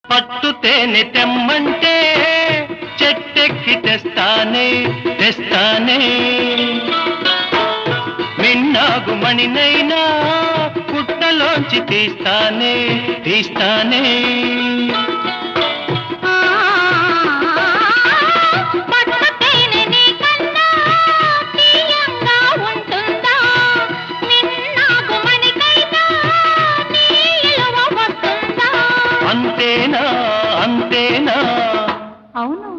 పట్టు తేనె తెమ్మంటే చెట్టెక్కి తెస్తానే తెస్తానే మిన్నాగు మణినైనా పుట్టలోంచి తీస్తానే తీస్తానే అంతేనా అంతేనా అవును